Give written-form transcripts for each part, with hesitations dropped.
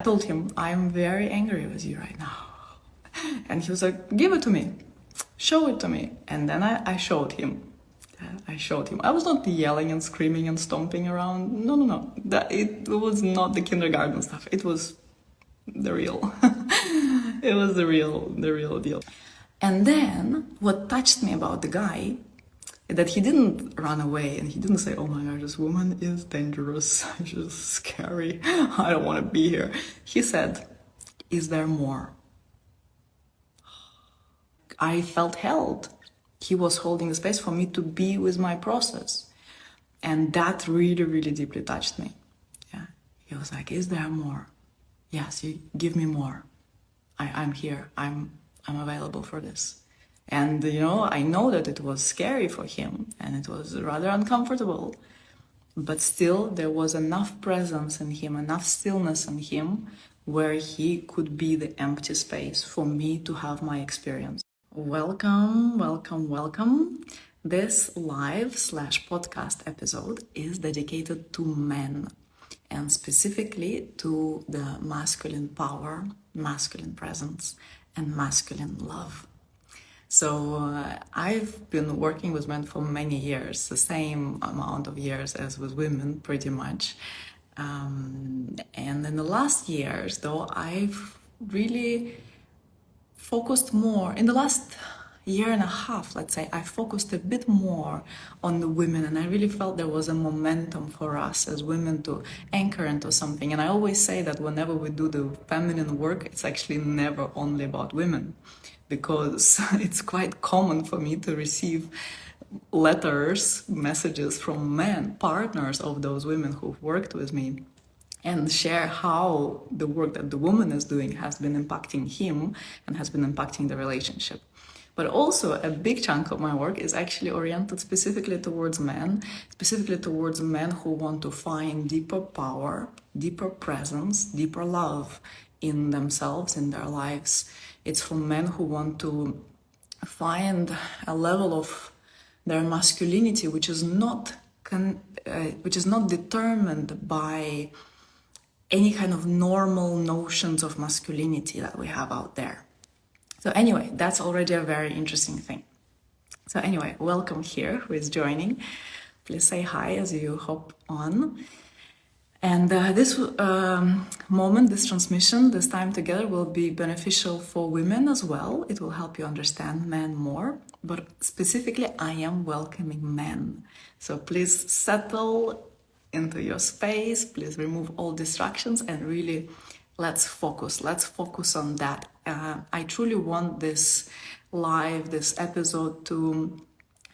I told him, I'm very angry with you right now. And he was like, give it to me. Show it to me. And then I showed him. I showed him. I was not yelling and screaming and stomping around. No. It was not the kindergarten stuff. It was the real. It was the real deal. And then what touched me about the guy, that he didn't run away and he didn't say, oh my God, this woman is dangerous, she's scary, I don't want to be here. He said, is there more? I felt held. He was holding the space for me to be with my process. And that really deeply touched me. Yeah. He was like, is there more? Yes, you give me more. I'm here. I'm available for this. And, I know that it was scary for him and it was rather uncomfortable. But still, there was enough presence in him, enough stillness in him, where he could be the empty space for me to have my experience. Welcome. This live/podcast episode is dedicated to men, and specifically to the masculine power, masculine presence, and masculine love. So I've been working with men for many years, the same amount of years as with women, pretty much. And in the last years, though, I've really focused more, in the last year and a half, let's say, I focused a bit more on the women, and I really felt there was a momentum for us as women to anchor into something. And I always say that whenever we do the feminine work, it's actually never only about women, because it's quite common for me to receive letters, messages from men, partners of those women who've worked with me, and share how the work that the woman is doing has been impacting him and has been impacting the relationship. But also a big chunk of my work is actually oriented specifically towards men who want to find deeper power, deeper presence, deeper love in themselves, in their lives. It's for men who want to find a level of their masculinity which is not determined by any kind of normal notions of masculinity that we have out there. So anyway, that's already a very interesting thing. So anyway, welcome here, who is joining. Please say hi as you hop on. And this moment, this transmission, this time together will be beneficial for women as well. It will help you understand men more. But specifically, I am welcoming men. So please settle into your space. Please remove all distractions and really let's focus on that. I truly want this episode to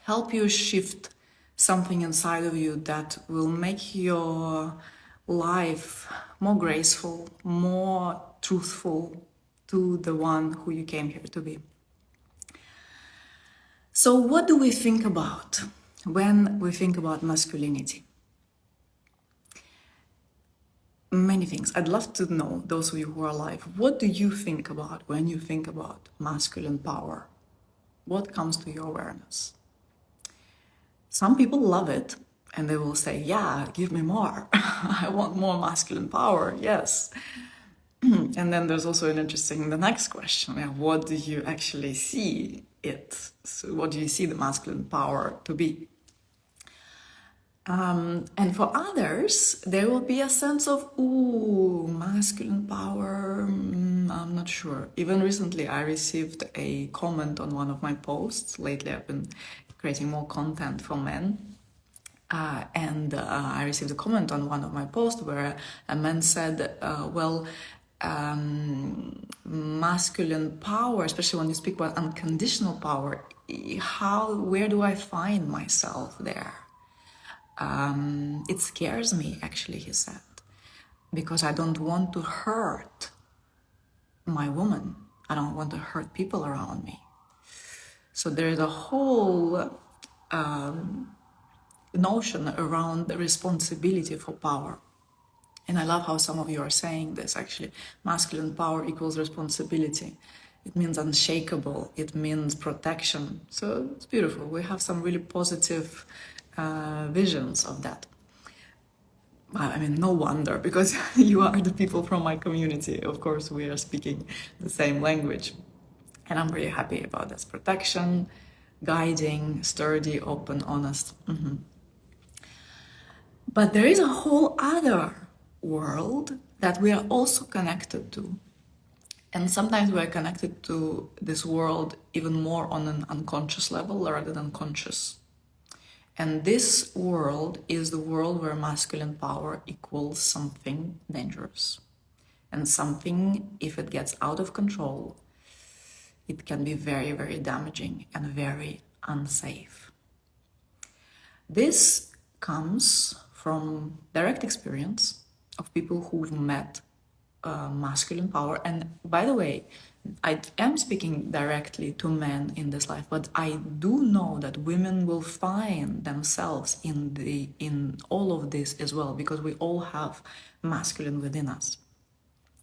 help you shift something inside of you that will make your life more graceful, more truthful to the one who you came here to be. So what do we think about when we think about masculinity? Many things. I'd love to know, those of you who are alive, what do you think about when you think about masculine power? What comes to your awareness? Some people love it and they will say, yeah, give me more. I want more masculine power, yes. And then there's also the next question, what do you actually see it? So what do you see the masculine power to be? And for others, there will be a sense of, ooh, masculine power, I'm not sure. Even recently, I received a comment on one of my posts. Lately, I've been creating more content for men. And I received a comment on one of my posts where a man said, masculine power, especially when you speak about unconditional power, where do I find myself there? It scares me, actually, he said, because I don't want to hurt my woman. I don't want to hurt people around me. So there is a whole notion around the responsibility for power. And I love how some of you are saying this, actually. Masculine power equals responsibility. It means unshakable. It means protection. So it's beautiful. We have some really positive visions of that. I mean, no wonder, because you are the people from my community. Of course, we are speaking the same language. And I'm really happy about this protection, guiding, sturdy, open, honest. But there is a whole other world that we are also connected to. And sometimes we are connected to this world even more on an unconscious level rather than conscious. And this world is the world where masculine power equals something dangerous. And something, if it gets out of control, it can be very, very damaging and very unsafe. This comes from direct experience of people who've met masculine power. And by the way, I am speaking directly to men in this life, but I do know that women will find themselves in all of this as well, because we all have masculine within us.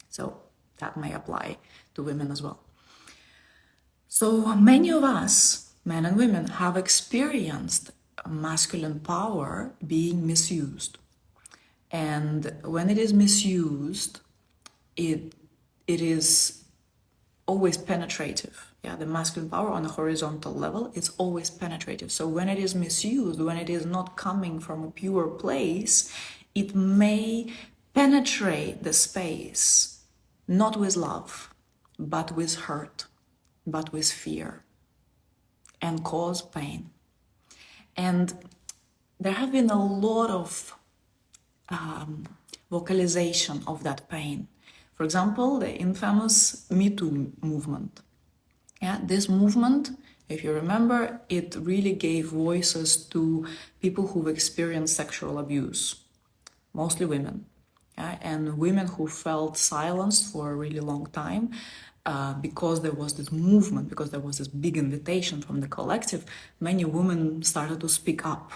So that may apply to women as well. So many of us, men and women, have experienced masculine power being misused. And when it is misused, it is always penetrative. Yeah, the masculine power on a horizontal level is always penetrative. So when it is misused, when it is not coming from a pure place, it may penetrate the space, not with love, but with hurt, but with fear, and cause pain. And there have been a lot of vocalization of that pain. For example, the infamous Me Too movement. Yeah, this movement, if you remember, it really gave voices to people who've experienced sexual abuse, mostly women. Yeah, and women who felt silenced for a really long time because there was this movement, because there was this big invitation from the collective. Many women started to speak up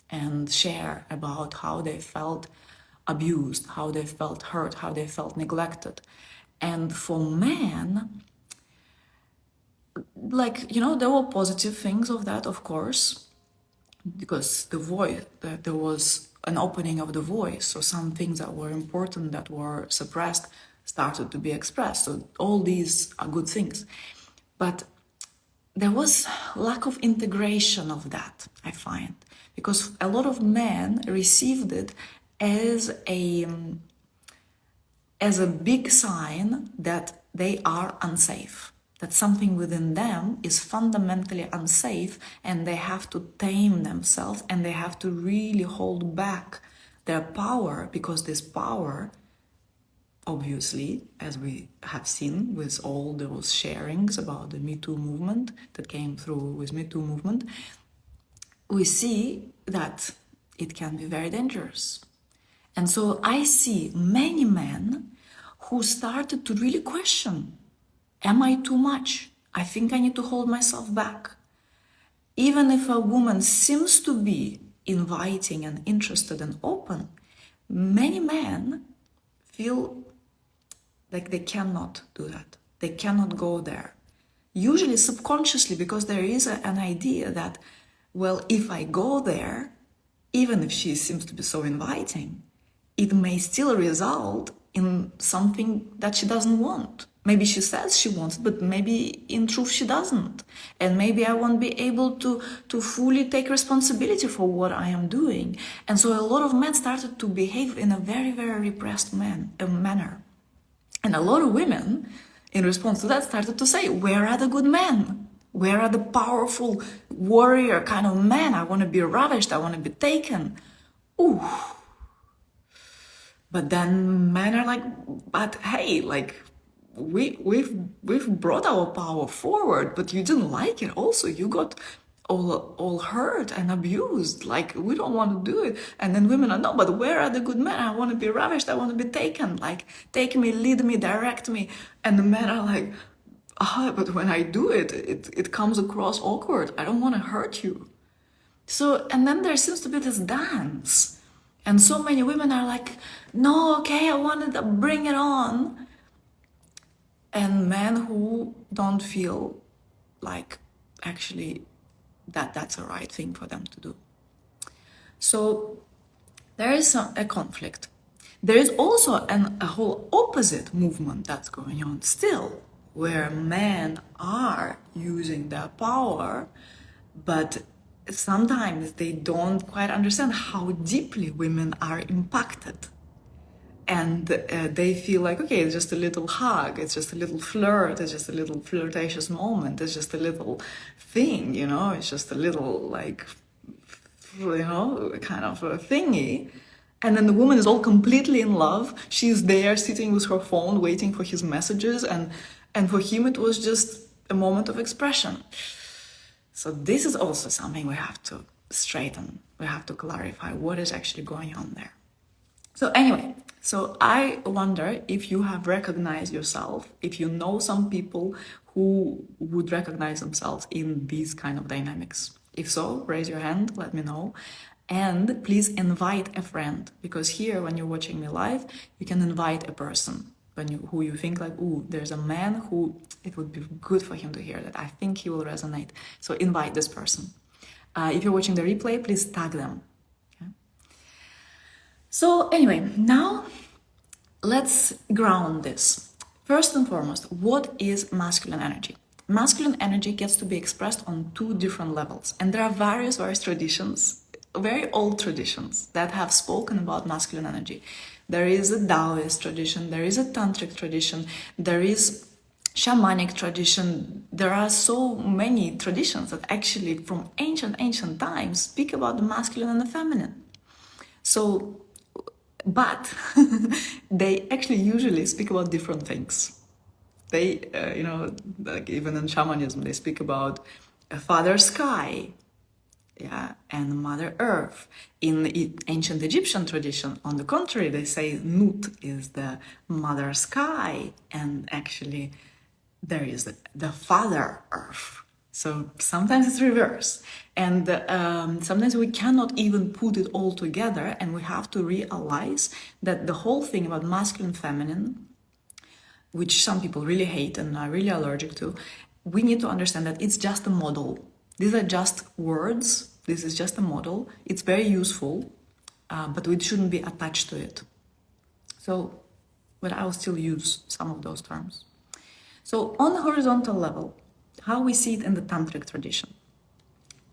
and share about how they felt abused, how they felt hurt, how they felt neglected. And for men, like, there were positive things of that, of course, because there was an opening of the voice, so some things that were important, that were suppressed, started to be expressed. So all these are good things. But there was lack of integration of that, I find, because a lot of men received it as a big sign that they are unsafe, that something within them is fundamentally unsafe, and they have to tame themselves, and they have to really hold back their power, because this power, obviously, as we have seen with all those sharings about the Me Too movement that came through with Me Too movement, we see that it can be very dangerous. And so I see many men who started to really question, am I too much? I think I need to hold myself back. Even if a woman seems to be inviting and interested and open, many men feel like they cannot do that. They cannot go there. Usually subconsciously, because there is an idea that, well, if I go there, even if she seems to be so inviting, it may still result in something that she doesn't want. Maybe she says she wants it, but maybe in truth she doesn't. And maybe I won't be able to fully take responsibility for what I am doing. And so a lot of men started to behave in a very, very repressed manner. And a lot of women, in response to that, started to say, where are the good men? Where are the powerful warrior kind of men? I want to be ravished, I want to be taken. Ooh. But then men are like, but hey, like, we've brought our power forward, but you didn't like it. Also, you got all hurt and abused. Like, we don't want to do it. And then women are, no, but where are the good men? I want to be ravished. I want to be taken. Like, take me, lead me, direct me. And the men are like, but when I do it, it comes across awkward. I don't want to hurt you. So, and then there seems to be this dance. And so many women are like, no, okay, I wanted to bring it on. And men who don't feel like actually that's the right thing for them to do. So there is a conflict. There is also a whole opposite movement that's going on still, where men are using their power, but sometimes they don't quite understand how deeply women are impacted. And they feel like, okay, it's just a little hug, it's just a little flirt, it's just a little flirtatious moment, it's just a little thing, it's just a little, like, kind of a thingy. And then the woman is all completely in love. She's there sitting with her phone, waiting for his messages. And for him, it was just a moment of expression. So this is also something we have to straighten. We have to clarify what is actually going on there. So anyway, so I wonder if you have recognized yourself, if you know some people who would recognize themselves in these kind of dynamics. If so, raise your hand, let me know. And please invite a friend, because here, when you're watching me live, you can invite a person who you think like, ooh, there's a man who it would be good for him to hear that. I think he will resonate. So invite this person. If you're watching the replay, please tag them. Okay? So anyway, now let's ground this. First and foremost, what is masculine energy? Masculine energy gets to be expressed on two different levels. And there are various traditions, very old traditions that have spoken about masculine energy. There is a Taoist tradition, there is a tantric tradition, there is shamanic tradition. There are so many traditions that actually from ancient times speak about the masculine and the feminine. So, but they actually usually speak about different things. They, like even in shamanism, they speak about a father sky, and Mother Earth. In the ancient Egyptian tradition, on the contrary, they say Nut is the Mother Sky, and actually there is the Father Earth. So sometimes it's reverse, and sometimes we cannot even put it all together, and we have to realize that the whole thing about masculine, feminine, which some people really hate and are really allergic to, we need to understand that it's just a model. These are just words. This is just a model. It's very useful, but we shouldn't be attached to it. So, but I will still use some of those terms. So on the horizontal level, how we see it in the tantric tradition.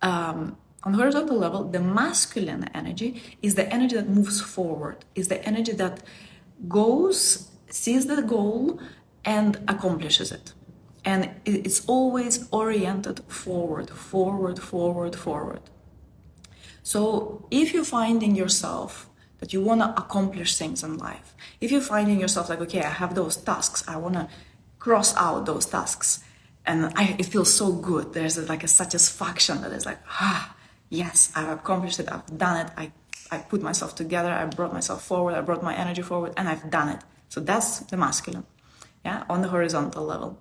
On the horizontal level, the masculine energy is the energy that moves forward, is the energy that goes, sees the goal, and accomplishes it. And it's always oriented forward. So if you're finding yourself that you want to accomplish things in life, if you're finding yourself like, okay, I have those tasks, I want to cross out those tasks, and it feels so good. There's like a satisfaction that is like, yes, I've accomplished it, I've done it, I put myself together, I brought myself forward, I brought my energy forward, and I've done it. So that's the masculine, on the horizontal level.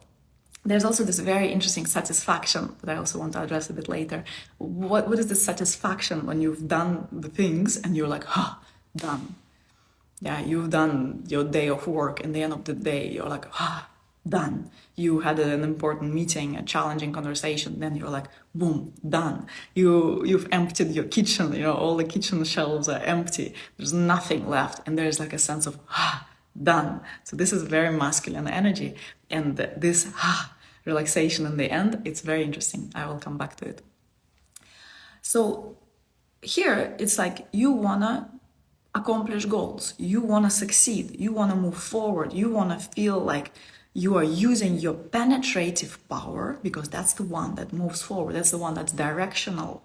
There's also this very interesting satisfaction that I also want to address a bit later. What is the satisfaction when you've done the things and you're like, done. Yeah, you've done your day of work, and the end of the day, you're like, done. You had an important meeting, a challenging conversation, then you're like, boom, done. You've emptied your kitchen, all the kitchen shelves are empty. There's nothing left, and there's like a sense of, done. So this is very masculine energy, and this relaxation in the end, it's very interesting. I will come back to it. So here it's like you wanna accomplish goals, you wanna succeed, you wanna move forward, you wanna feel like you are using your penetrative power, because that's the one that moves forward, that's the one that's directional.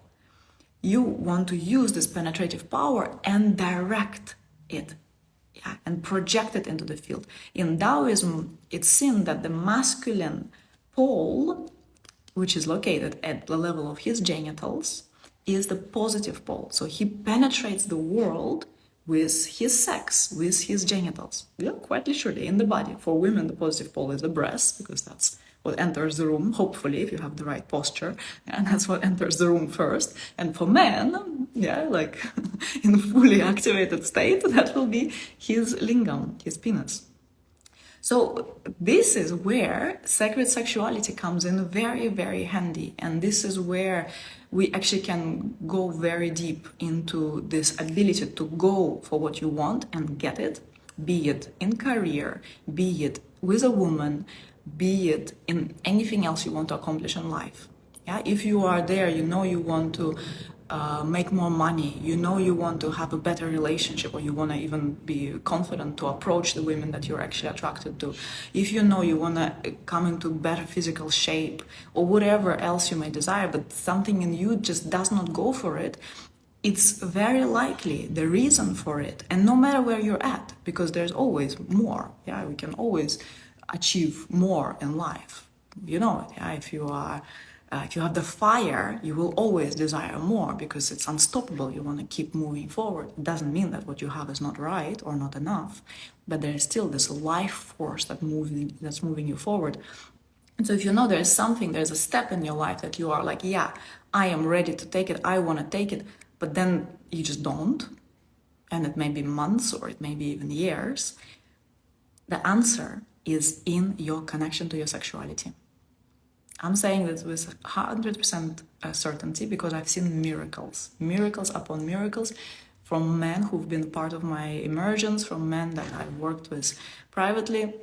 You want to use this penetrative power and direct it, and project it into the field. In Taoism, it's seen that the masculine pole, which is located at the level of his genitals, is the positive pole. So he penetrates the world with his sex, with his genitals. Yeah, quite literally in the body. For women, the positive pole is the breast, because that's what enters the room, hopefully, if you have the right posture, and that's what enters the room first. And for men, like in fully activated state, that will be his lingam, his penis. So this is where sacred sexuality comes in very, very handy. And this is where we actually can go very deep into this ability to go for what you want and get it, be it in career, be it with a woman, be it in anything else you want to accomplish in life. Yeah, if you are there, you know you want to make more money, you know you want to have a better relationship, or you want to even be confident to approach the women that you're actually attracted to. If you know you want to come into better physical shape, or whatever else you may desire, but something in you just does not go for it, it's very likely the reason for it. And no matter where you're at, because there's always more. Yeah, we can always achieve more in life. You know it. Yeah, if you have the fire, you will always desire more because it's unstoppable. You want to keep moving forward. It doesn't mean that what you have is not right or not enough, but there is still this life force that's moving you forward. And so if you know there's a step in your life that you are like, yeah, I am ready to take it, I want to take it, but then you just don't, and it may be months or it may be even years, the answer is in your connection to your sexuality. I'm saying this with 100% certainty because I've seen miracles upon miracles from men who've been part of my immersions, from men that I've worked with privately.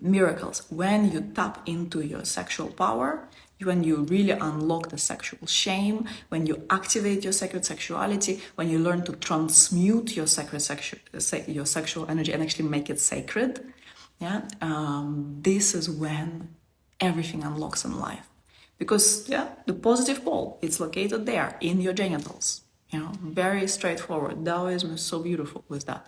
Miracles. When you tap into your sexual power, when you really unlock the sexual shame, when you activate your sacred sexuality, when you learn to transmute your your sexual energy and actually make it sacred, this is when everything unlocks in life. Because the positive pole, it's located there in your genitals. Very straightforward. Taoism is so beautiful with that.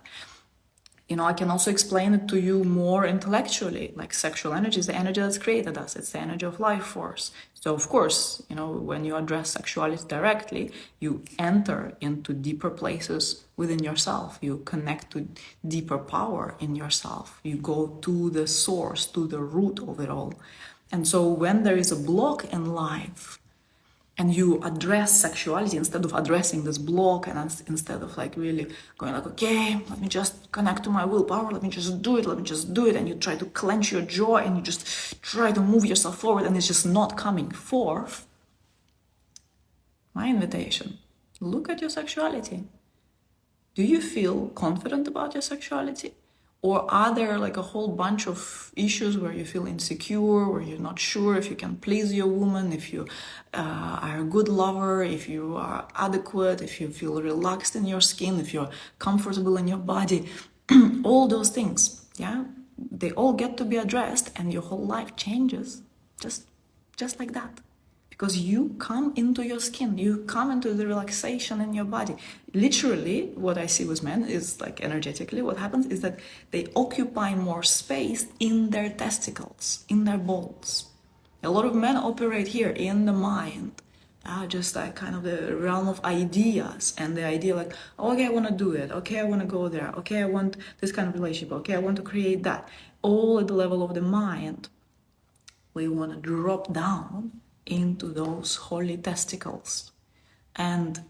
I can also explain it to you more intellectually, like sexual energy is the energy that's created us. It's the energy of life force. So of course, when you address sexuality directly, you enter into deeper places within yourself. You connect to deeper power in yourself. You go to the source, to the root of it all. And so when there is a block in life, and you address sexuality instead of addressing this block, and instead of really going okay, let me just connect to my willpower, let me just do it, and you try to clench your jaw and you just try to move yourself forward and it's just not coming forth. My invitation, look at your sexuality. Do you feel confident about your sexuality? Or are there a whole bunch of issues where you feel insecure, where you're not sure if you can please your woman, if you are a good lover, if you are adequate, if you feel relaxed in your skin, if you're comfortable in your body? All those things, they all get to be addressed and your whole life changes just like that. Because you come into your skin, you come into the relaxation in your body. Literally, what I see with men is energetically, what happens is that they occupy more space in their testicles, in their balls. A lot of men operate here in the mind, just kind of the realm of ideas, and the idea okay, I want to do it, okay, I want to go there, okay, I want this kind of relationship, okay, I want to create that. All at the level of the mind. We want to drop down into those holy testicles and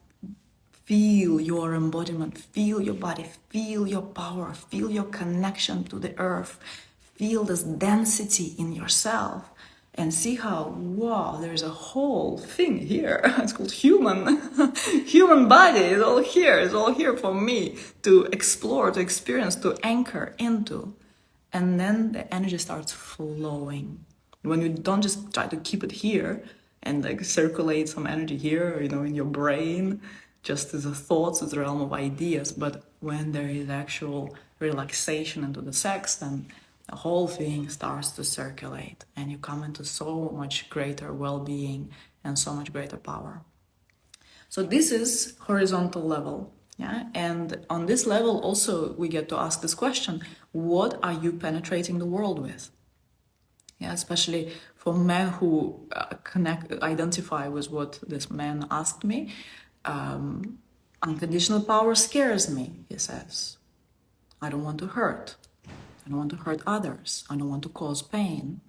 feel your embodiment, feel your body, feel your power, feel your connection to the earth, feel this density in yourself, and see how, wow, there's a whole thing here. It's called human body. It's all here for me to explore, to experience, to anchor into. And then the energy starts flowing. When you don't just try to keep it here and circulate some energy here, in your brain, just as a thoughts, as a realm of ideas, but when there is actual relaxation into the sex, then the whole thing starts to circulate and you come into so much greater well-being and so much greater power. So this is horizontal level. And on this level also we get to ask this question: what are you penetrating the world with? Especially for men who identify with what this man asked me. Unconditional power scares me, he says. I don't want to hurt. I don't want to hurt others. I don't want to cause pain.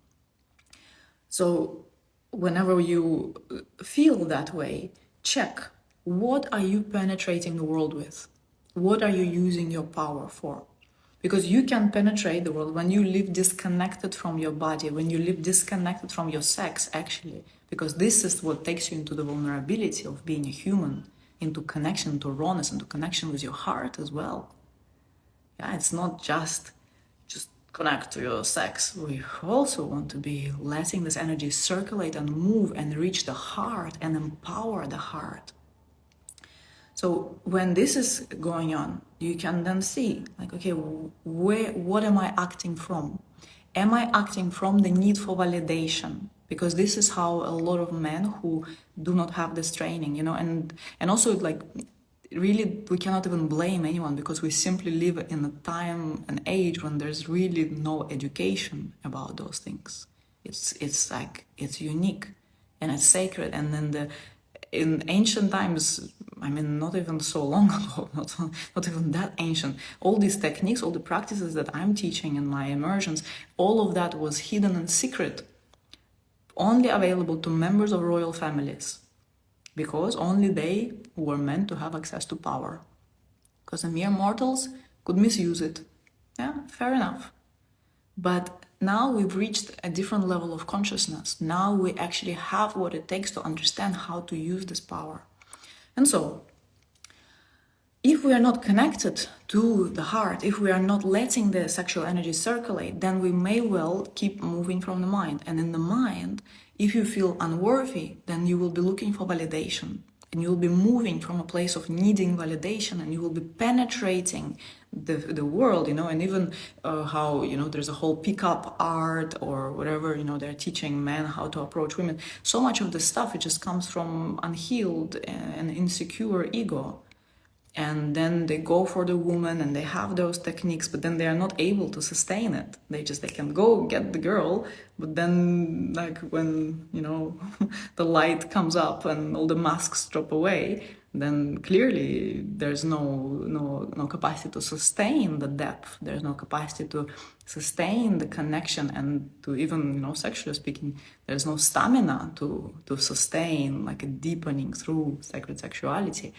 So whenever you feel that way, check, what are you penetrating the world with? What are you using your power for? Because you can penetrate the world when you live disconnected from your body, when you live disconnected from your sex, actually. Because this is what takes you into the vulnerability of being a human, into connection, to rawness, into connection with your heart as well. Yeah, it's not just connect to your sex. We also want to be letting this energy circulate and move and reach the heart and empower the heart. So when this is going on, you can then see, like, okay, what am I acting from? Am I acting from the need for validation? Because this is how a lot of men who do not have this training, and also, like, really, we cannot even blame anyone, because we simply live in a time and age when there's really no education about those things. It's like, it's unique and it's sacred. And then in ancient times, I mean, not even so long ago, not even that ancient, all these techniques, all the practices that I'm teaching in my immersions, all of that was hidden and secret, only available to members of royal families, because only they were meant to have access to power, because the mere mortals could misuse it. Yeah, fair enough. But now we've reached a different level of consciousness. Now we actually have what it takes to understand how to use this power. And so, if we are not connected to the heart, if we are not letting the sexual energy circulate, then we may well keep moving from the mind. And in the mind, if you feel unworthy, then you will be looking for validation. And you will be moving from a place of needing validation, and you will be penetrating the world, and even how, there's a whole pickup art or whatever, they're teaching men how to approach women. So much of the stuff, it just comes from unhealed and insecure ego. And then they go for the woman and they have those techniques, but then they are not able to sustain it. They can go get the girl, but then, like, when, the light comes up and all the masks drop away, then clearly there's no capacity to sustain the depth. There's no capacity to sustain the connection, and to even, sexually speaking, there's no stamina to sustain, like, a deepening through sacred sexuality.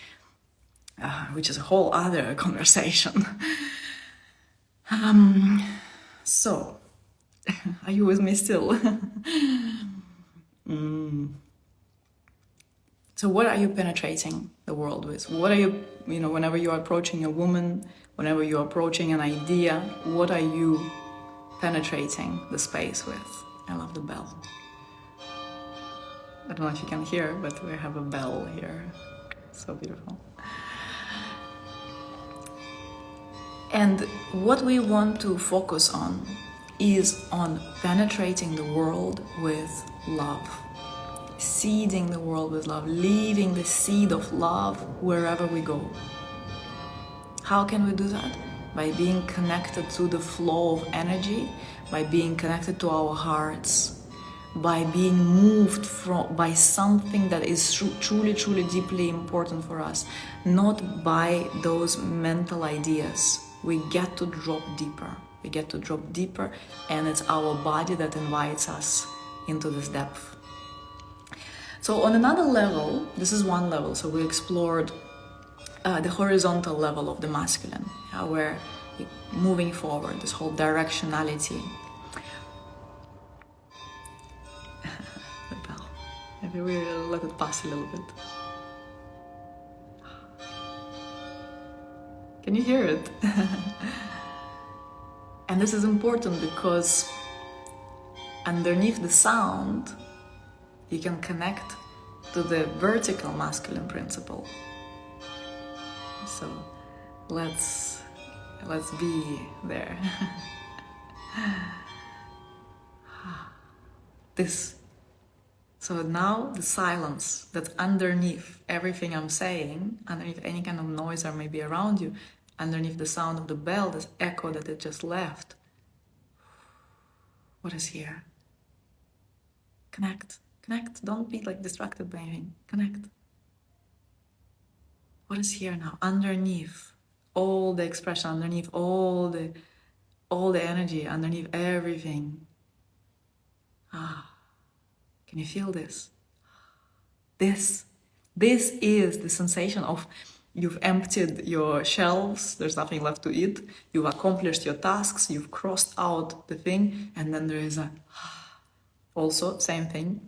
Which is a whole other conversation. So, are you with me still? So what are you penetrating the world with? What are you, whenever you're approaching a woman, whenever you're approaching an idea, what are you penetrating the space with? I love the bell. I don't know if you can hear, but we have a bell here. So beautiful. And what we want to focus on is on penetrating the world with love, seeding the world with love, leaving the seed of love wherever we go. How can we do that? By being connected to the flow of energy, by being connected to our hearts, by being moved by something that is truly, truly deeply important for us, not by those mental ideas. We get to drop deeper. We get to drop deeper, and it's our body that invites us into this depth. So on another level, this is one level, so we explored the horizontal level of the masculine, where we're moving forward, this whole directionality. The bell. Maybe we'll let it pass a little bit. Can you hear it? And this is important because underneath the sound, you can connect to the vertical masculine principle. So let's be there. So now the silence that's underneath everything I'm saying, underneath any kind of noise that may be around you, underneath the sound of the bell, this echo that it just left. What is here? Connect. Don't be distracted by anything. Connect. What is here now? Underneath all the expression, underneath all the energy, underneath everything. Can you feel this? This is the sensation of you've emptied your shelves, there's nothing left to eat, you've accomplished your tasks, you've crossed out the thing, and then there is a also same thing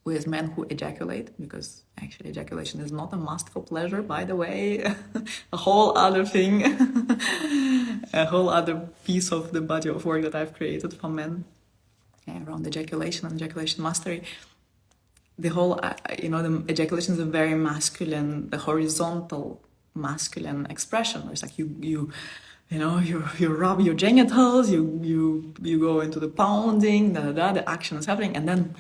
with men who ejaculate, because actually ejaculation is not a must for pleasure, by the way. A whole other thing, a whole other piece of the body of work that I've created for men around ejaculation and ejaculation mastery. The whole, the ejaculation is a very masculine, the horizontal masculine expression, where it's like you rub your genitals, you go into the pounding, the action is happening, and then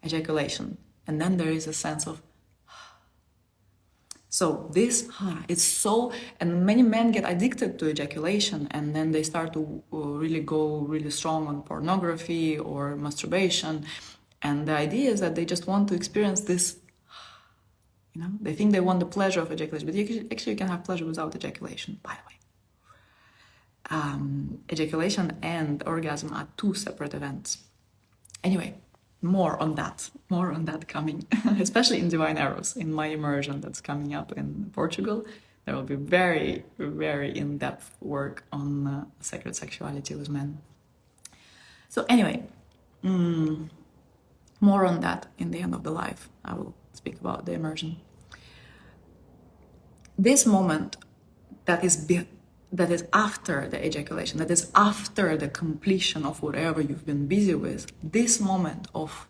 ejaculation, and then there is a sense of. So this, it's so, and many men get addicted to ejaculation, and then they start to really go really strong on pornography or masturbation. And the idea is that they just want to experience this, they think they want the pleasure of ejaculation, but actually you can have pleasure without ejaculation, by the way. Ejaculation and orgasm are two separate events. Anyway, more on that coming, especially in Divine Eros, in my immersion that's coming up in Portugal. There will be very, very in-depth work on sacred sexuality with men. So anyway, more on that in the end of the life. I will speak about the immersion. This moment that is after the ejaculation, that is after the completion of whatever you've been busy with, this moment of,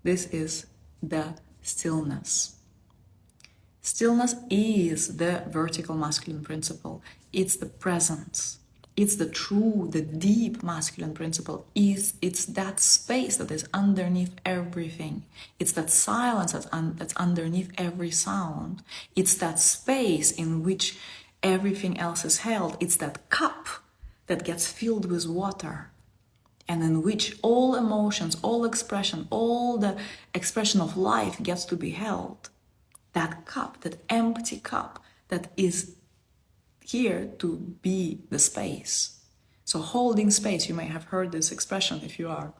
this is the stillness. Stillness is the vertical masculine principle. It's the presence. It's the true, the deep masculine principle. It's that space that is underneath everything. It's that silence that's underneath every sound. It's that space in which everything else is held. It's that cup that gets filled with water, and in which all emotions, all expression, all the expression of life gets to be held. That cup, that empty cup that is here to be the space. So holding space, you may have heard this expression if you are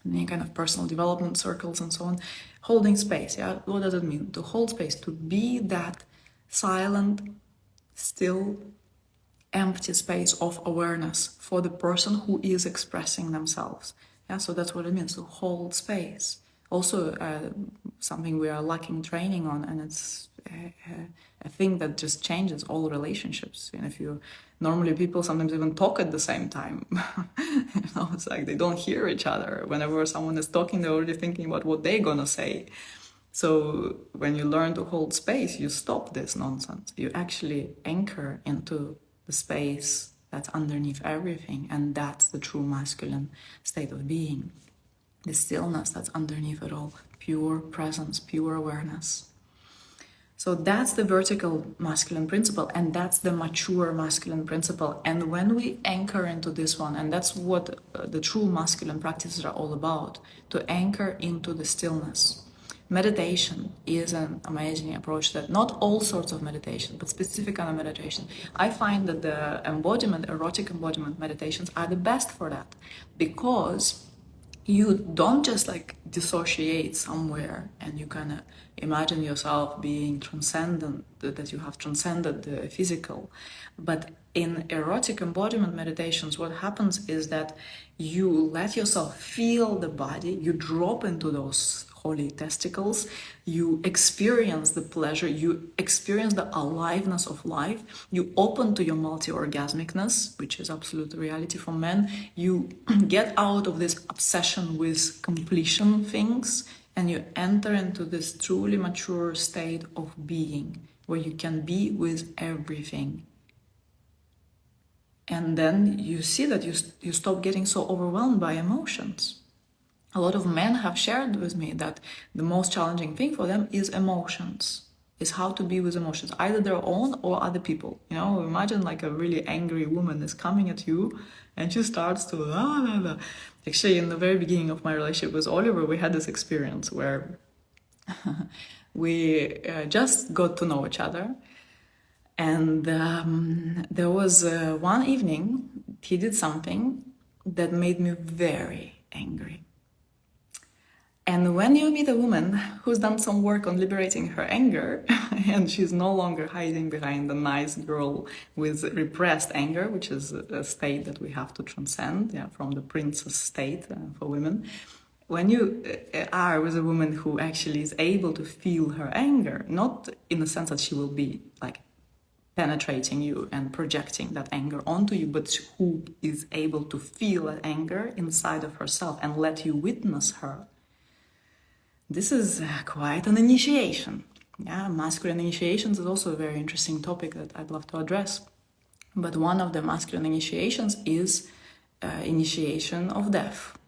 in any kind of personal development circles and so on. Holding space, yeah, what does it mean? To hold space, to be that silent, still, empty space of awareness for the person who is expressing themselves. Yeah, so that's what it means, to hold space. Also, something we are lacking training on, and it's a thing that just changes all relationships. And if you, normally people sometimes even talk at the same time. It's like they don't hear each other. Whenever someone is talking, they're already thinking about what they're gonna say. So when you learn to hold space, you stop this nonsense. You actually anchor into the space that's underneath everything, and that's the true masculine state of being. The stillness that's underneath it all, pure presence, pure awareness. So that's the vertical masculine principle, and that's the mature masculine principle. And when we anchor into this one, and that's what the true masculine practices are all about, to anchor into the stillness. Meditation is an amazing approach that not all sorts of meditation, but specific kind of meditation. I find that the erotic embodiment meditations are the best for that, because you don't just like dissociate somewhere and you kind of imagine yourself being transcendent, that you have transcended the physical. But in erotic embodiment meditations, what happens is that you let yourself feel the body, you drop into those holy testicles, you experience the pleasure, you experience the aliveness of life, you open to your multi-orgasmicness, which is absolute reality for men, you get out of this obsession with completion things, and you enter into this truly mature state of being, where you can be with everything. And then you see that you stop getting so overwhelmed by emotions. A lot of men have shared with me that the most challenging thing for them is emotions, is how to be with emotions, either their own or other people. You know, imagine like a really angry woman is coming at you and she starts to blah, blah, blah. Actually, in the very beginning of my relationship with Oliver, we had this experience where we just got to know each other. And there was one evening he did something that made me very angry. And when you meet a woman who's done some work on liberating her anger, and she's no longer hiding behind the nice girl with repressed anger, which is a state that we have to transcend, from the princess state for women. When you are with a woman who actually is able to feel her anger, not in the sense that she will be like penetrating you and projecting that anger onto you, but who is able to feel that anger inside of herself and let you witness her. This is quite an initiation. Masculine initiations is also a very interesting topic that I'd love to address. But one of the masculine initiations is initiation of death.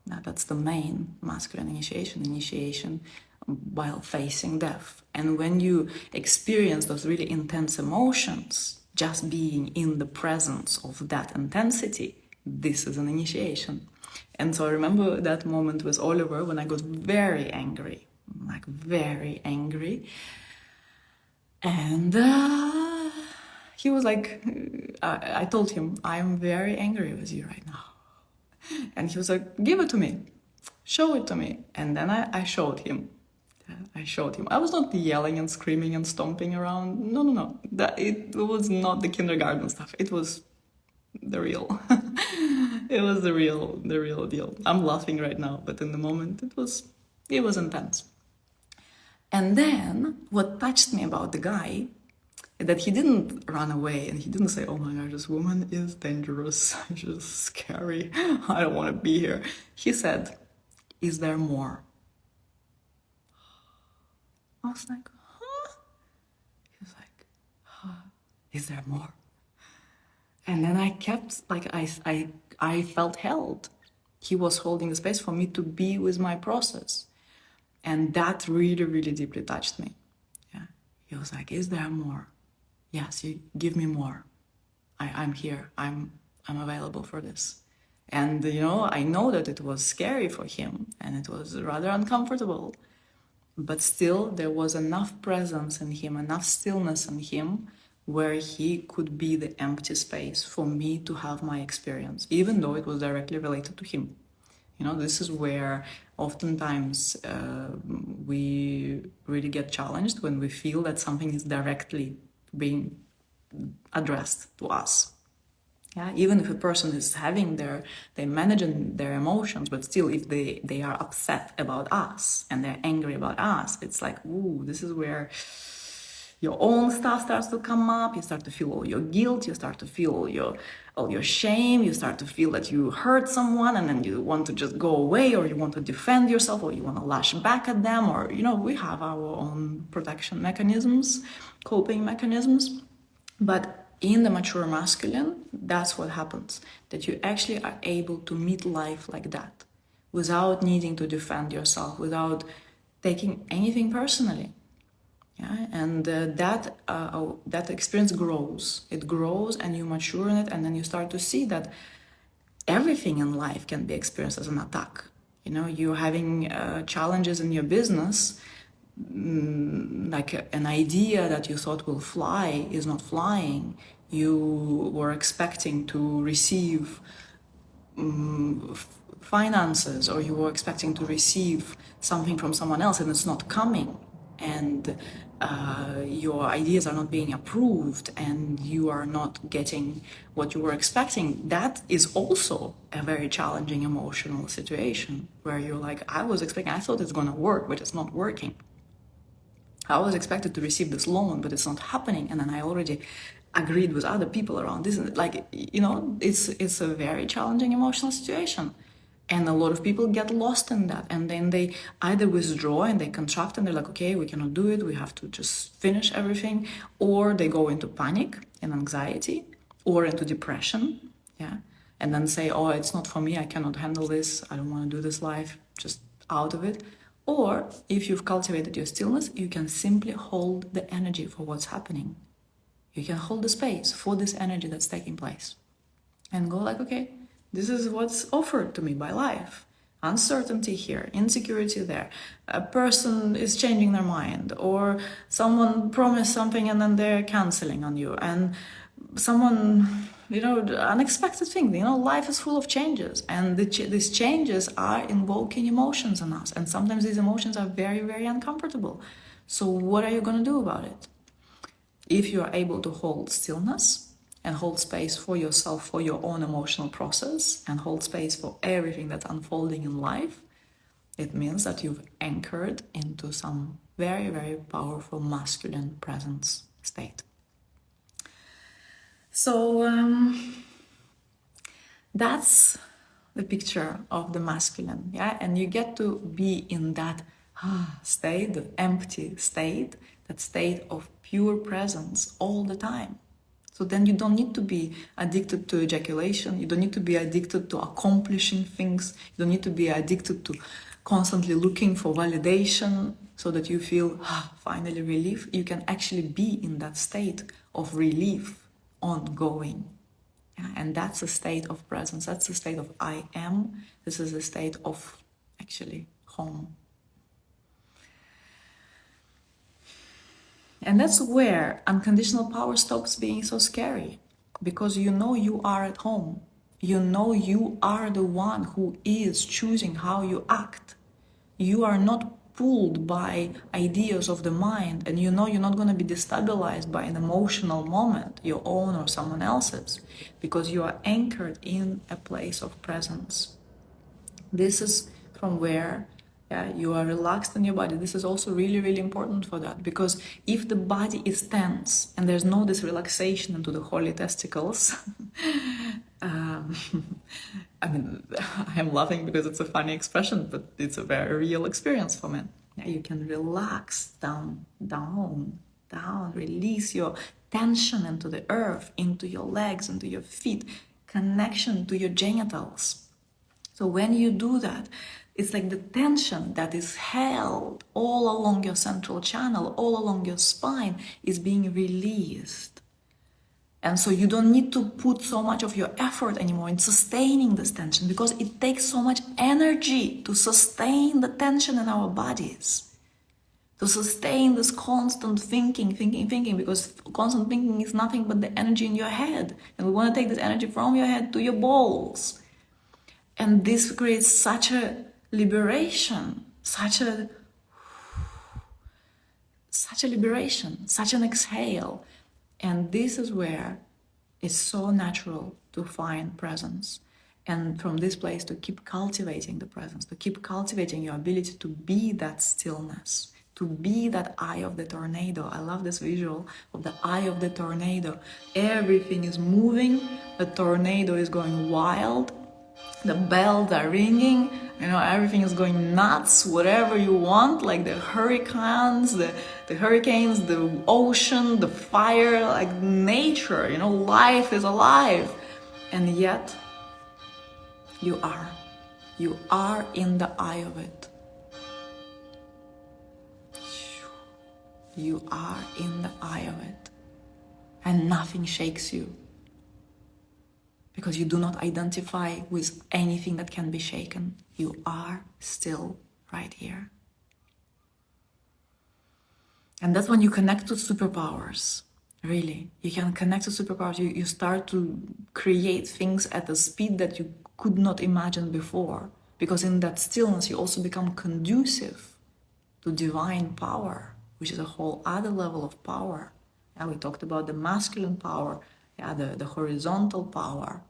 Now, that's the main masculine initiation while facing death. And when you experience those really intense emotions, just being in the presence of that intensity, this is an initiation. And so I remember that moment with Oliver when I got very angry, like very angry. And he was like, I told him, I'm very angry with you right now. And he was like, give it to me, show it to me. And then I showed him. I was not yelling and screaming and stomping around. No. It was not the kindergarten stuff. It was the real. It was the real deal. I'm laughing right now, but in the moment it was intense. And then what touched me about the guy, that he didn't run away and he didn't say, oh my God, this woman is dangerous, she's scary, I don't want to be here. He said, is there more? I was like, huh? He was like, huh? Is there more? And then I kept, like, I felt held. He was holding the space for me to be with my process. And that really, really deeply touched me. Yeah. He was like, is there more? Yes, you give me more. I'm here. I'm available for this. And, I know that it was scary for him and it was rather uncomfortable. But still, there was enough presence in him, enough stillness in him, where he could be the empty space for me to have my experience, even though it was directly related to him. This is where oftentimes we really get challenged when we feel that something is directly being addressed to us. Even if a person is they're managing their emotions, but still if they are upset about us and they're angry about us, it's like, ooh, this is where your own stuff starts to come up. You start to feel all your guilt, you start to feel all your shame, you start to feel that you hurt someone and then you want to just go away, or you want to defend yourself, or you want to lash back at them, or, we have our own protection mechanisms, coping mechanisms. But in the mature masculine, that's what happens, that you actually are able to meet life like that, without needing to defend yourself, without taking anything personally. And that experience grows. It grows and you mature in it, and then you start to see that everything in life can be experienced as an attack. You're having challenges in your business, like an idea that you thought will fly is not flying. You were expecting to receive finances, or you were expecting to receive something from someone else and it's not coming. And your ideas are not being approved and you are not getting what you were expecting. That is also a very challenging emotional situation where you're like, I thought it's going to work, but it's not working. I was expected to receive this loan, but it's not happening. And then I already agreed with other people around this. Like, it's a very challenging emotional situation. And a lot of people get lost in that. And then they either withdraw and they contract and they're like, okay, we cannot do it. We have to just finish everything. Or they go into panic and anxiety or into depression. And then say, oh, it's not for me. I cannot handle this. I don't want to do this life. Just out of it. Or if you've cultivated your stillness, you can simply hold the energy for what's happening. You can hold the space for this energy that's taking place. And go like, okay, this is what's offered to me by life. Uncertainty here, insecurity there. A person is changing their mind, or someone promised something and then they're canceling on you. And someone the unexpected thing. Life is full of changes, and these changes are invoking emotions in us, and sometimes these emotions are very, very uncomfortable. So what are you going to do about it? If you are able to hold stillness and hold space for yourself, for your own emotional process, and hold space for everything that's unfolding in life, it means that you've anchored into some very, very powerful masculine presence state. So that's the picture of the masculine, yeah? And you get to be in that state, the empty state, that state of pure presence all the time. So then you don't need to be addicted to ejaculation. You don't need to be addicted to accomplishing things. You don't need to be addicted to constantly looking for validation so that you feel finally relief. You can actually be in that state of relief ongoing. Yeah, and that's a state of presence. That's a state of I am. This is a state of actually home. And that's where unconditional power stops being so scary, because you are at home. You are the one who is choosing how you act. You are not pulled by ideas of the mind, and you're not going to be destabilized by an emotional moment, your own or someone else's, because you are anchored in a place of presence. This is from where you are relaxed in your body. This is also really, really important for that, because if the body is tense and there's no this relaxation into the holy testicles, I mean, I'm laughing because it's a funny expression, but it's a very real experience for me. Yeah, you can relax down, release your tension into the earth, into your legs, into your feet, connection to your genitals. So when you do that, it's like the tension that is held all along your central channel, all along your spine, is being released. And so you don't need to put so much of your effort anymore in sustaining this tension, because it takes so much energy to sustain the tension in our bodies, to sustain this constant thinking, because constant thinking is nothing but the energy in your head. And we want to take this energy from your head to your balls. And this creates such a liberation, such a liberation, such an exhale. And this is where it's so natural to find presence. And from this place to keep cultivating the presence, to keep cultivating your ability to be that stillness, to be that eye of the tornado. I love this visual of the eye of the tornado. Everything is moving, the tornado is going wild, the bells are ringing, everything is going nuts, whatever you want, like the hurricanes, the ocean, the fire, like nature, life is alive. And yet, you are in the eye of it. You are in the eye of it. And nothing shakes you, because you do not identify with anything that can be shaken. You are still right here. And that's when you connect to superpowers, really. You can connect to superpowers. You start to create things at a speed that you could not imagine before. Because in that stillness, you also become conducive to divine power, which is a whole other level of power. And we talked about the masculine power, the horizontal power.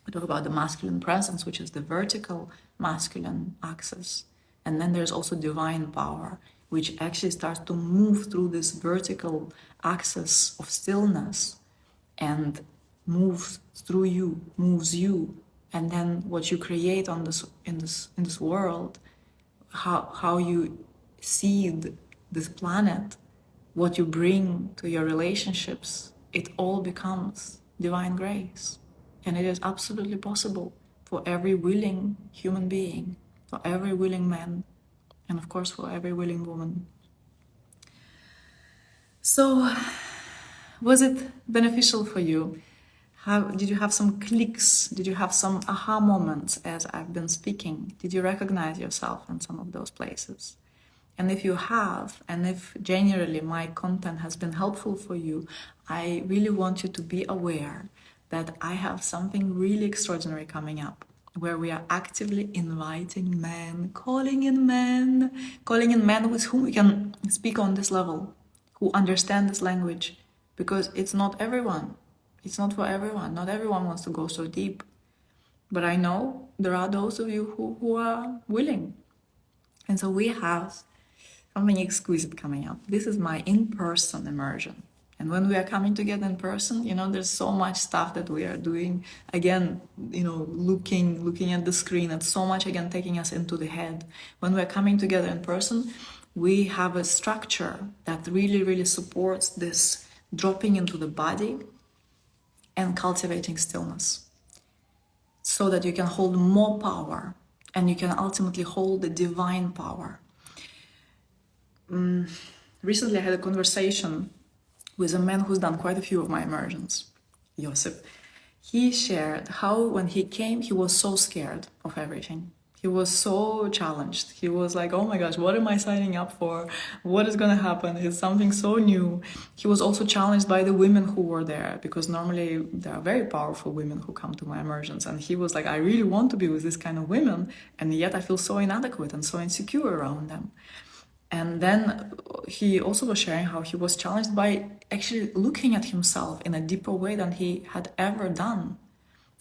We talk about the masculine presence, which is the vertical masculine axis. And then there's also divine power, which actually starts to move through this vertical axis of stillness and moves through you, moves you. And then what you create in this world, how you seed this planet, what you bring to your relationships, it all becomes divine grace. And it is absolutely possible for every willing human being, for every willing man, and of course for every willing woman. So, was it beneficial for you? Did you have some clicks? Did you have some aha moments as I've been speaking? Did you recognize yourself in some of those places? And if you have, and if generally my content has been helpful for you, I really want you to be aware that I have something really extraordinary coming up, where we are actively inviting men, calling in men with whom we can speak on this level, who understand this language, because it's not everyone. It's not for everyone. Not everyone wants to go so deep. But I know there are those of you who are willing. And so we have something exquisite coming up. This is my in-person immersion. And when we are coming together in person, there's so much stuff that we are doing. Again, looking at the screen, and so much, again, taking us into the head. When we're coming together in person, we have a structure that really, really supports this dropping into the body and cultivating stillness, so that you can hold more power and you can ultimately hold the divine power. Recently I had a conversation with a man who's done quite a few of my immersions, Josip. He shared how when he came, he was so scared of everything. He was so challenged. He was like, oh my gosh, what am I signing up for? What is going to happen? It's something so new. He was also challenged by the women who were there, because normally there are very powerful women who come to my immersions. And he was like, I really want to be with this kind of women, and yet I feel so inadequate and so insecure around them. And then he also was sharing how he was challenged by actually looking at himself in a deeper way than he had ever done.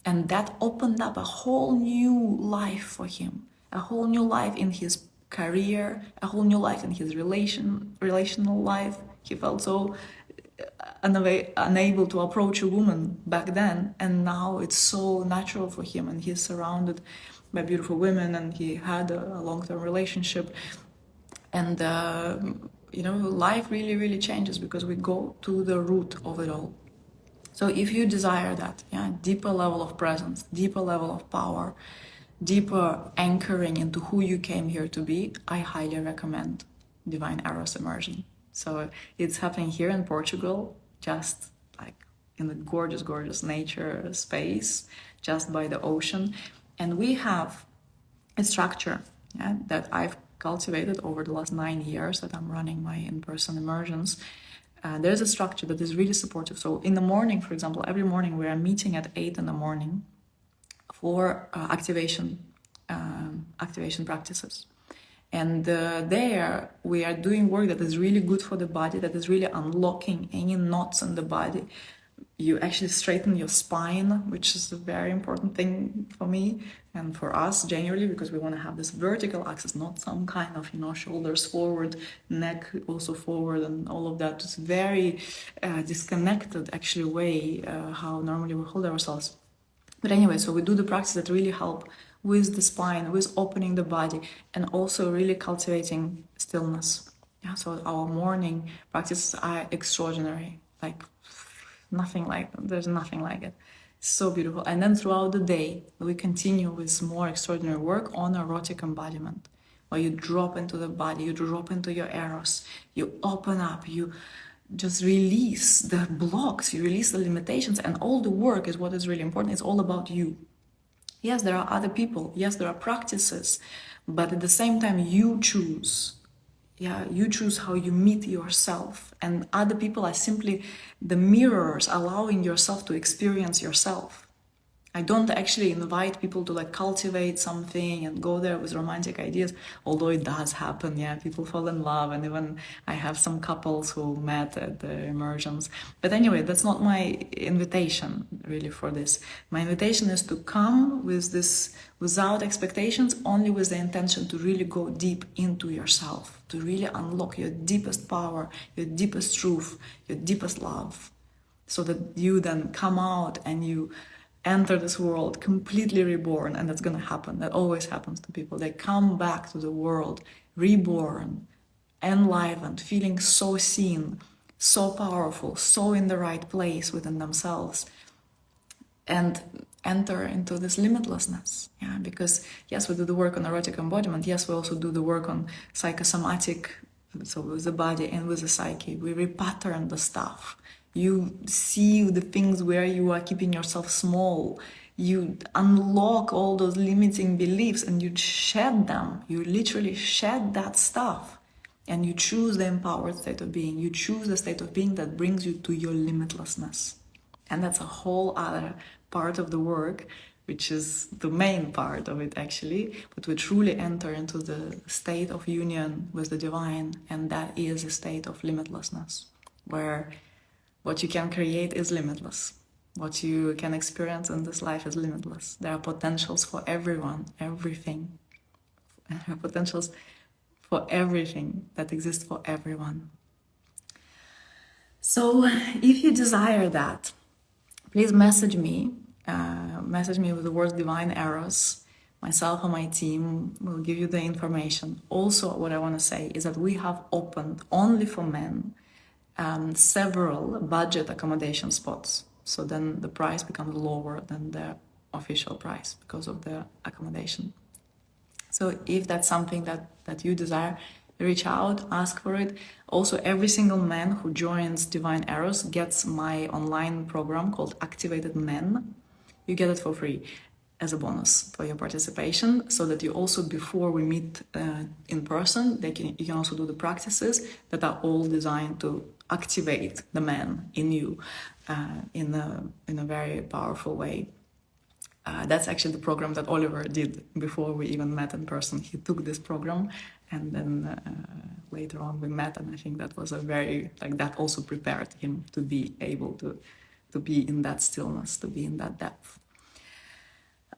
And that opened up a whole new life for him, a whole new life in his career, a whole new life in his relational life. He felt so unable to approach a woman back then, and now it's so natural for him, and he's surrounded by beautiful women, and he had a long-term relationship. And life really, really changes because we go to the root of it all. So if you desire that, deeper level of presence, deeper level of power, deeper anchoring into who you came here to be, I highly recommend Divine Eros Immersion. So it's happening here in Portugal, just like in the gorgeous, gorgeous nature space, just by the ocean. And we have a structure that I've cultivated over the last 9 years that I'm running my in-person immersions. There's a structure that is really supportive. So in the morning, for example, every morning we are meeting at 8 in the morning for activation practices. And there we are doing work that is really good for the body, that is really unlocking any knots in the body. You actually straighten your spine, which is a very important thing for me and for us generally, because we want to have this vertical axis, not some kind of, shoulders forward, neck also forward, and all of that. It's very disconnected, actually, way how normally we hold ourselves. But anyway, so we do the practice that really help with the spine, with opening the body, and also really cultivating stillness. So our morning practices are extraordinary, there's nothing like it. So beautiful. And then throughout the day, we continue with more extraordinary work on erotic embodiment, where you drop into the body, you drop into your eros, you open up, you just release the blocks, you release the limitations, and all the work is what is really important. It's all about you. Yes, there are other people. Yes, there are practices, but at the same time, you choose. You choose how you meet yourself, and other people are simply the mirrors allowing yourself to experience yourself. I don't actually invite people to cultivate something and go there with romantic ideas, although it does happen. People fall in love, and even I have some couples who met at the immersions. But anyway, that's not my invitation really for this. My invitation is to come with this without expectations, only with the intention to really go deep into yourself, to really unlock your deepest power, your deepest truth, your deepest love, so that you then come out and you enter this world completely reborn. And that's going to happen. That always happens to people. They come back to the world reborn, enlivened, feeling so seen, so powerful, so in the right place within themselves, and enter into this limitlessness. Because yes, we do the work on erotic embodiment. Yes, we also do the work on psychosomatic, so with the body and with the psyche. We repattern the stuff. You see the things where you are keeping yourself small. You unlock all those limiting beliefs and you shed them. You literally shed that stuff. And you choose the empowered state of being. You choose the state of being that brings you to your limitlessness. And that's a whole other part of the work, which is the main part of it actually. But we truly enter into the state of union with the divine, and that is a state of limitlessness, where what you can create is limitless. What you can experience in this life is limitless. There are potentials for everyone, everything. There are potentials for everything that exists for everyone. So if you desire that, please message me with the word divine arrows. Myself and my team will give you the information. Also, what I want to say is that we have opened only for men several budget accommodation spots. So then the price becomes lower than the official price because of the accommodation. So if that's something that you desire, reach out, ask for it. Also, every single man who joins Divine Arrows gets my online program called Activated Men. You get it for free as a bonus for your participation, so that you also, before we meet in person, you can also do the practices that are all designed to activate the man in you in a very powerful way. That's actually the program that Oliver did before we even met in person. He took this program, and then later on we met, and I think that was that also prepared him to be able to be in that stillness, to be in that depth.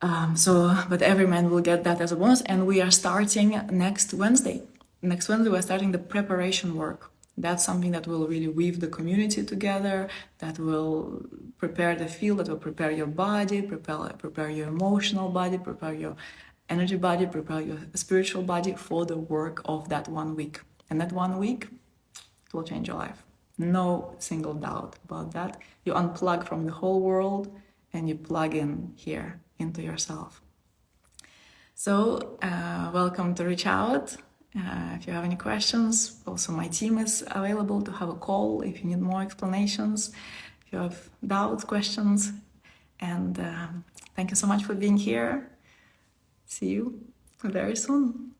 But every man will get that as a bonus, and we are starting next Wednesday. Next Wednesday, we're starting the preparation work. That's something that will really weave the community together, that will prepare the field, that will prepare your body, prepare your emotional body, prepare your energy body, prepare your spiritual body for the work of that 1 week. And that 1 week, it will change your life. No single doubt about that. You unplug from the whole world and you plug in here into yourself. So welcome to reach out. If you have any questions, also my team is available to have a call if you need more explanations, if you have doubts, questions. And thank you so much for being here. See you very soon.